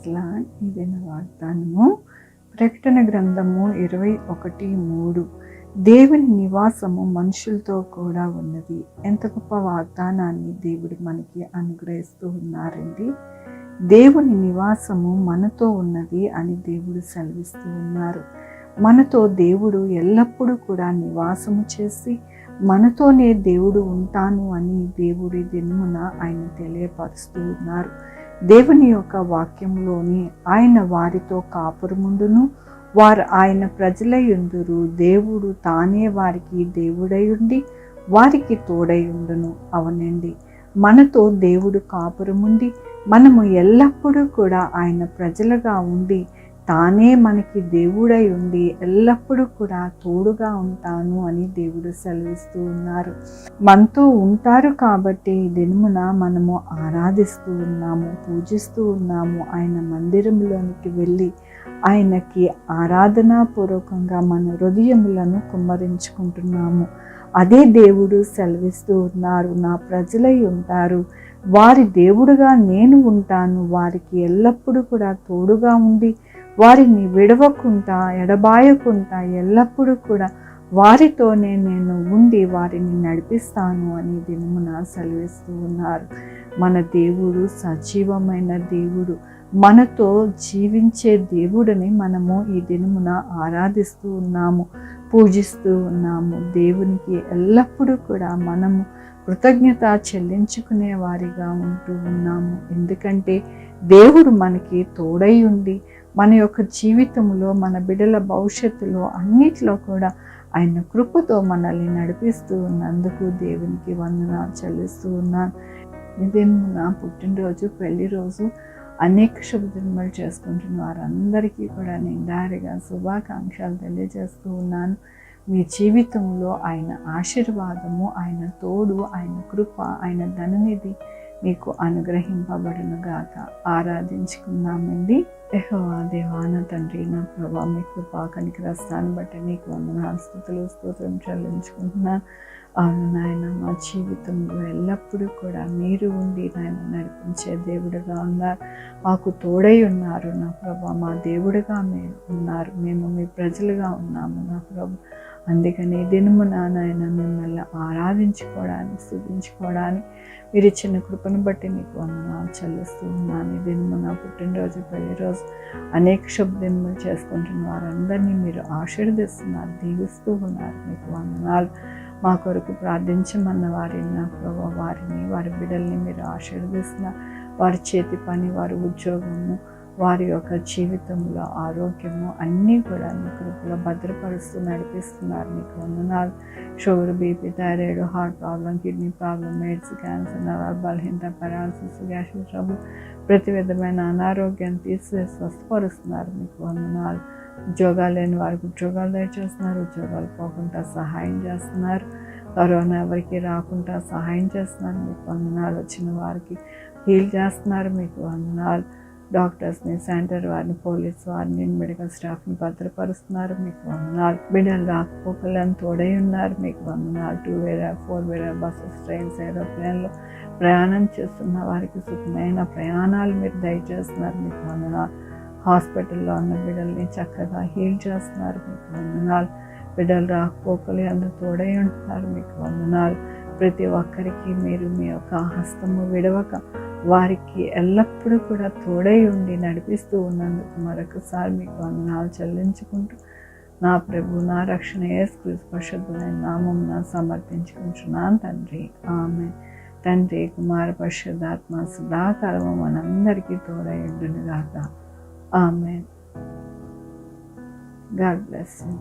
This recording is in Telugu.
ప్రైజ్లార్డ్. ఇదేనా వాగ్దానము. ప్రకటన గ్రంథము 21:3. దేవుని నివాసము మనుషులతో కూడా ఉన్నది. ఎంత గొప్ప వాగ్దానాన్ని దేవుడు మనకి అనుగ్రహిస్తూ ఉన్నారండి. దేవుని నివాసము మనతో ఉన్నది అని దేవుడు సెలవిస్తూ ఉన్నారు. మనతో దేవుడు ఎల్లప్పుడూ కూడా నివాసము చేసి మనతోనే దేవుడు ఉంటాను అని దేవుడి దినమున ఆయన తెలియపరుస్తూ ఉన్నారు. దేవుని యొక్క వాక్యంలోని ఆయన వారితో కాపురముండును, వారు ఆయన ప్రజలై ఉందురు. దేవుడు తానే వారికి దేవుడై ఉండి వారికి తోడై ఉండును. అవునండి, మనతో దేవుడు కాపురముండి మనము ఎల్లప్పుడూ కూడా ఆయన ప్రజలుగా ఉండి తానే మనకి దేవుడై ఉండి ఎల్లప్పుడూ కూడా తోడుగా ఉంటాను అని దేవుడు సెలవిస్తూ ఉన్నారు. మనతో ఉంటారు కాబట్టి ఈ దినమున మనము ఆరాధిస్తూ ఉన్నాము, పూజిస్తూ ఉన్నాము. ఆయన మందిరంలోనికి వెళ్ళి ఆయనకి ఆరాధనాపూర్వకంగా మన హృదయములను కుమ్మరించుకుంటున్నాము. అదే దేవుడు సెలవిస్తూ ఉన్నారు, నా ప్రజలై ఉంటారు, వారి దేవుడుగా నేను ఉంటాను, వారికి ఎల్లప్పుడూ కూడా తోడుగా ఉండి వారిని విడవకుండా ఎడబాయకుండా ఎల్లప్పుడూ కూడా వారితోనే నేను ఉండి వారిని నడిపిస్తాను అని దినమున సెలవిస్తూ ఉన్నారు. మన దేవుడు సజీవమైన దేవుడు, మనతో జీవించే దేవుడిని మనము ఈ దినమున ఆరాధిస్తూ ఉన్నాము, పూజిస్తూ ఉన్నాము. దేవునికి ఎల్లప్పుడూ కూడా మనము కృతజ్ఞత చెల్లించుకునే వారిగా ఉంటూ ఉన్నాము. ఎందుకంటే దేవుడు మనకి తోడై ఉండి మన యొక్క జీవితంలో మన బిడ్డల భవిష్యత్తులో అన్నిట్లో కూడా ఆయన కృపతో మనల్ని నడిపిస్తూ ఉన్నందుకు దేవునికి వందనాలు చెల్లిస్తూ ఉన్నాను. ఇదేమో నా పుట్టినరోజు, పెళ్లి రోజు, అనేక శుభదినములు చేసుకుంటున్న వారందరికీ కూడా నిండారిగా శుభాకాంక్షలు తెలియజేస్తూ ఉన్నాను. మీ జీవితంలో ఆయన ఆశీర్వాదము, ఆయన తోడు, ఆయన కృప, ఆయన ధననిధి మీకు అనుగ్రహింపబడును గాక. ఆరాధించుకుందామండి. యెహోవా దేవా, నా తండ్రి, నా ప్రభా, మీ కృపా కనికరస్తాన్ని బట్టి నీకు వందనాలు, స్తుతులు, స్తోత్రం చెల్లించుకుంటున్నాను. అవును నాయన, మా జీవితంలో ఎల్లప్పుడూ కూడా మీరు ఉండి నాయన నడిపించే దేవుడుగా ఉన్నారు, మాకు తోడై ఉన్నారు నా ప్రభా, మా దేవుడుగా మీరు ఉన్నారు, మేము మీ ప్రజలుగా ఉన్నాము నా ప్రభు. అందుకని దినమున నాయన మిమ్మల్ని ఆరాధించుకోవడానికి, స్తుతించుకోవడానికి మీరు ఇచ్చిన కృపను బట్టి నీకు వందనాలు చెల్లిస్తూ ఉన్నాను. ఈ దినము నా పుట్టినరోజు, పెళ్లి రోజు, అనేక శుభదినములు చేసుకుంటున్న వారందరినీ మీరు ఆశీర్వదిస్తున్నారు, దీవిస్తూ ఉన్నారు. మీకు వందనాలు. మా కొరకు ప్రార్థించమన్న వారిని నా ప్రభు, వారిని, వారి బిడ్డల్ని మీరు ఆశీర్వదిస్తున్నారు. వారి చేతి పని, వారి ఉద్యోగము, వారి యొక్క జీవితంలో ఆరోగ్యము అన్నీ కూడా మీ కృపలో భద్రపరుస్తూ నడిపిస్తున్నారు. మీకు వందనాలు. Sugar, BP, thyroid, heart problem, kidney problem, AIDS, cancer, నరాల బలహీనత, పెరాలసిస్, గ్యాస్ట్రిక్ ట్రబుల్, ప్రతి విధమైన అనారోగ్యాన్ని తీసివేసి స్వస్థపరుస్తున్నారు. మీకు వందనాలు. ఉద్యోగాలు లేని వారికి ఉద్యోగాలు దయచేస్తున్నారు, ఉద్యోగాలు పోకుండా సహాయం చేస్తున్నారు, కరోనా ఎవరికి రాకుండా సహాయం చేస్తున్నారు. మీకు వందనాలు. వచ్చిన వారికి హీల్ చేస్తున్నారు. మీకు వందనాలు. డాక్టర్స్ని, సెంటర్ వారిని, పోలీస్ వారిని, మెడికల్ స్టాఫ్ని భద్రపరుస్తున్నారు. మీకు వందనాలు. బిడ్డలు రాకపోకలను తోడై ఉన్నారు. మీకు వందనాలు. 2 వీలర్, 4 వీలర్, బస్సెస్, ట్రైన్స్, ఏరోప్లేన్లో ప్రయాణం చేస్తున్న వారికి సుఖమైన ప్రయాణాలు మీరు దయచేస్తున్నారు. మీకు వందనాలు. హాస్పిటల్లో ఉన్న బిడ్డల్ని చక్కగా హీల్ చేస్తున్నారు. మీకు వందనాలు. బిడ్డలు రాకపోకలు అందరూ తోడై ఉంటున్నారు. మీకు వందనాలు. ప్రతి ఒక్కరికి మీరు మీ యొక్క హస్తము విడవక వారికి ఎల్లప్పుడూ కూడా తోడై ఉండి నడిపిస్తూ ఉన్నందుకు మరొకసారి మీకు వందనాలు చెల్లించుకుంటూ నా ప్రభు, నా రక్షణ యేసుక్రీస్తు పరిశుద్ధమైన నామమున సమర్పించుకుంటున్నాను తండ్రి. ఆమేన్. తండ్రి, కుమార, పరిశుద్ధాత్మ సదాకాలము మనందరికీ తోడై ఉండును గాక. ఆమేన్. God bless you.